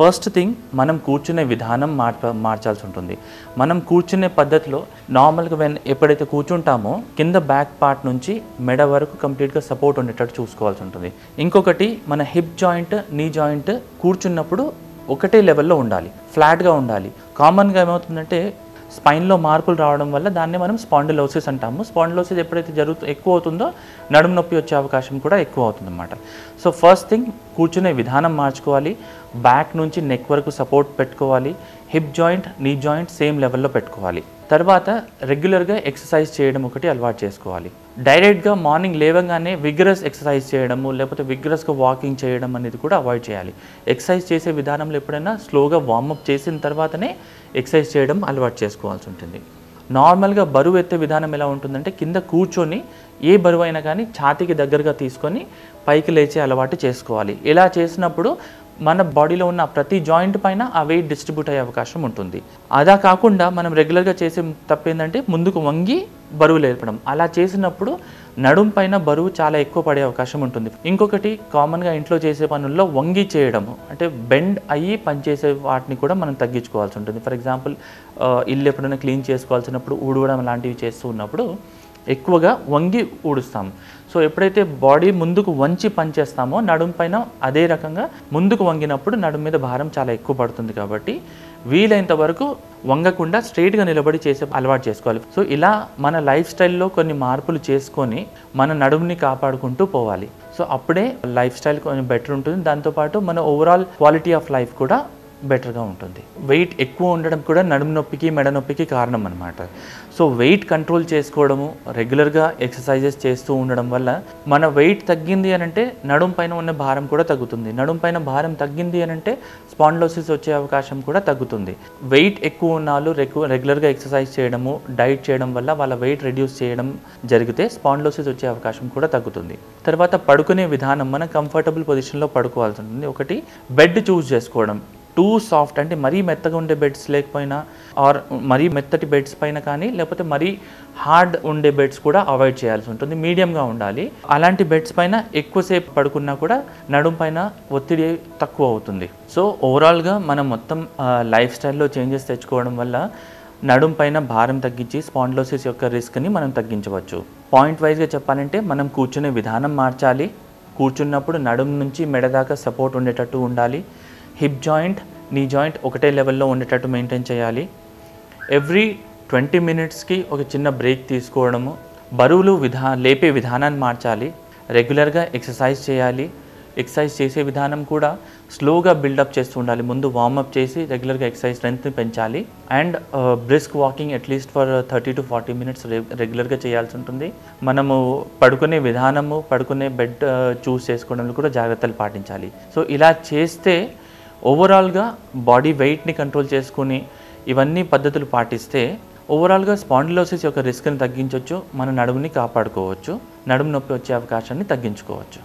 First thing మనం కూర్చునే విధానం మార్చాల్సి ఉంటుంది. మనం కూర్చునే పద్ధతిలో నార్మల్గా ఎప్పుడైతే కూర్చుంటామో కింద బ్యాక్ పార్ట్ నుంచి మెడ వరకు కంప్లీట్గా సపోర్ట్ ఉండేటట్టు చూసుకోవాల్సి ఉంటుంది. ఇంకొకటి మన హిప్ జాయింట్, నీ జాయింట్ కూర్చున్నప్పుడు ఒకటే లెవెల్లో ఉండాలి, ఫ్లాట్గా ఉండాలి. కామన్గా ఏమవుతుందంటే స్పైన్లో మార్పులు రావడం వల్ల దాన్ని మనం స్పాండిలోసిస్ అంటాము. స్పాండిలోసిస్ ఎప్పుడైతే ఎక్కువ అవుతుందో నడుము నొప్పి వచ్చే అవకాశం కూడా ఎక్కువ అవుతుందన్నమాట. సో ఫస్ట్ థింగ్ కూర్చునే విధానం మార్చుకోవాలి, బ్యాక్ నుంచి నెక్ వరకు సపోర్ట్ పెట్టుకోవాలి, hip joint, knee joint same లెవెల్లో పెట్టుకోవాలి. తర్వాత రెగ్యులర్గా ఎక్సర్సైజ్ చేయడం ఒకటి అలవాటు చేసుకోవాలి. డైరెక్ట్గా మార్నింగ్ లేవగానే విగ్రస్ ఎక్సర్సైజ్ చేయడము లేకపోతే విగ్రస్గా వాకింగ్ చేయడం అనేది కూడా అవాయిడ్ చేయాలి. ఎక్సర్సైజ్ చేసే విధానంలో ఎప్పుడైనా స్లోగా వార్మప్ చేసిన తర్వాతనే ఎక్సర్సైజ్ చేయడం అలవాటు చేసుకోవాల్సి ఉంటుంది. నార్మల్గా బరువు ఎత్తే విధానం ఎలా ఉంటుందంటే కింద కూర్చొని ఏ బరువు అయినా కానీ ఛాతీకి దగ్గరగా తీసుకొని పైకి లేచే అలవాటు చేసుకోవాలి. ఇలా చేసినప్పుడు మన బాడీలో ఉన్న ప్రతి జాయింట్ పైన ఆ వెయిట్ డిస్ట్రిబ్యూట్ అయ్యే అవకాశం ఉంటుంది. అదా కాకుండా మనం రెగ్యులర్గా చేసే తప్పు ఏంటంటే ముందుకు వంగి బరువు లేపడం. అలా చేసినప్పుడు నడుం పైన బరువు చాలా ఎక్కువ పడే అవకాశం ఉంటుంది. ఇంకొకటి కామన్గా ఇంట్లో చేసే పనుల్లో వంగి చేయడము అంటే బెండ్ అయ్యి పనిచేసే వాటిని కూడా మనం తగ్గించుకోవాల్సి ఉంటుంది. ఫర్ ఎగ్జాంపుల్ ఇల్లు ఎప్పుడైనా క్లీన్ చేసుకోవాల్సినప్పుడు ఊడవడం లాంటివి చేస్తూ ఉన్నప్పుడు ఎక్కువగా వంగి ఊడుస్తాం. సో ఎప్పుడైతే బాడీ ముందుకు వంచి పనిచేస్తామో నడుం పైన అదే రకంగా ముందుకు వంగినప్పుడు నడుం మీద భారం చాలా ఎక్కువ పడుతుంది. కాబట్టి వీలైనంత వరకు వంగకుండా స్ట్రైట్గా నిలబడి చేసే అలవాటు చేసుకోవాలి. సో ఇలా మన లైఫ్ స్టైల్లో కొన్ని మార్పులు చేసుకొని మన నడుముని కాపాడుకుంటూ పోవాలి. సో అప్పుడే లైఫ్ స్టైల్ కొంచెం బెటర్ ఉంటుంది. దాంతోపాటు మన ఓవరాల్ క్వాలిటీ ఆఫ్ లైఫ్ కూడా బెటర్గా ఉంటుంది. వెయిట్ ఎక్కువ ఉండడం కూడా నడుము నొప్పికి, మెడ నొప్పికి కారణం అనమాట. సో వెయిట్ కంట్రోల్ చేసుకోవడము, రెగ్యులర్గా ఎక్సర్సైజెస్ చేస్తూ ఉండడం వల్ల మన వెయిట్ తగ్గింది అని అంటే నడుము పైన ఉన్న భారం కూడా తగ్గుతుంది. నడుము పైన భారం తగ్గింది అని అంటే స్పాండిలోసిస్ వచ్చే అవకాశం కూడా తగ్గుతుంది. వెయిట్ ఎక్కువ ఉన్న వాళ్ళు రెగ్యులర్గా ఎక్సర్సైజ్ చేయడము, డైట్ చేయడం వల్ల వాళ్ళ వెయిట్ రెడ్యూస్ చేయడం జరిగితే స్పాండిలోసిస్ వచ్చే అవకాశం కూడా తగ్గుతుంది. తర్వాత పడుకునే విధానం, మనం కంఫర్టబుల్ పొజిషన్లో పడుకోవాల్సి ఉంటుంది. ఒకటి బెడ్ చూస్ చేసుకోవడం. టూ సాఫ్ట్ అంటే మరీ మెత్తగా ఉండే బెడ్స్ లేకపోయినా ఆర్ మరీ మెత్తటి బెడ్స్ పైన కానీ లేకపోతే మరీ హార్డ్ ఉండే బెడ్స్ కూడా అవాయిడ్ చేయాల్సి ఉంటుంది. మీడియంగా ఉండాలి. అలాంటి బెడ్స్ పైన ఎక్కువసేపు పడుకున్నా కూడా నడుం పైన ఒత్తిడి తక్కువ అవుతుంది. సో ఓవరాల్గా మనం మొత్తం లైఫ్ స్టైల్లో చేంజెస్ తెచ్చుకోవడం వల్ల నడుం పైన భారం తగ్గించి స్పాండిలోసిస్ యొక్క రిస్క్ని మనం తగ్గించవచ్చు. పాయింట్ వైజ్గా చెప్పాలంటే మనం కూర్చునే విధానం మార్చాలి. కూర్చున్నప్పుడు నడుం నుంచి మెడ దాకా సపోర్ట్ ఉండేటట్టు ఉండాలి. హిప్ జాయింట్, నీ జాయింట్ ఒకటే లెవెల్లో ఉండేటట్టు మెయింటైన్ చేయాలి. ఎవ్రీ 20 మినిట్స్కి ఒక చిన్న బ్రేక్ తీసుకోవడము. బరువులు లేపే విధానాన్ని మార్చాలి. రెగ్యులర్గా ఎక్సర్సైజ్ చేయాలి. ఎక్సర్సైజ్ చేసే విధానం కూడా స్లోగా బిల్డప్ చేస్తూ ఉండాలి. ముందు వార్మప్ చేసి రెగ్యులర్గా ఎక్సర్సైజ్ స్ట్రెంత్ని పెంచాలి. And brisk walking at least for 30 to 40 minutes రెగ్యులర్గా చేయాల్సి ఉంటుంది. మనము పడుకునే విధానము, పడుకునే బెడ్ చూస్ చేసుకోవడంలో కూడా జాగ్రత్తలు పాటించాలి. సో ఇలా చేస్తే ఓవరాల్గా బాడీ వెయిట్ని కంట్రోల్ చేసుకుని ఇవన్నీ పద్ధతులు పాటిస్తే ఓవరాల్గా స్పాండిలోసిస్ యొక్క రిస్క్ని తగ్గించవచ్చు, మన నడుముని కాపాడుకోవచ్చు, నడుము నొప్పి వచ్చే అవకాశాన్ని తగ్గించుకోవచ్చు.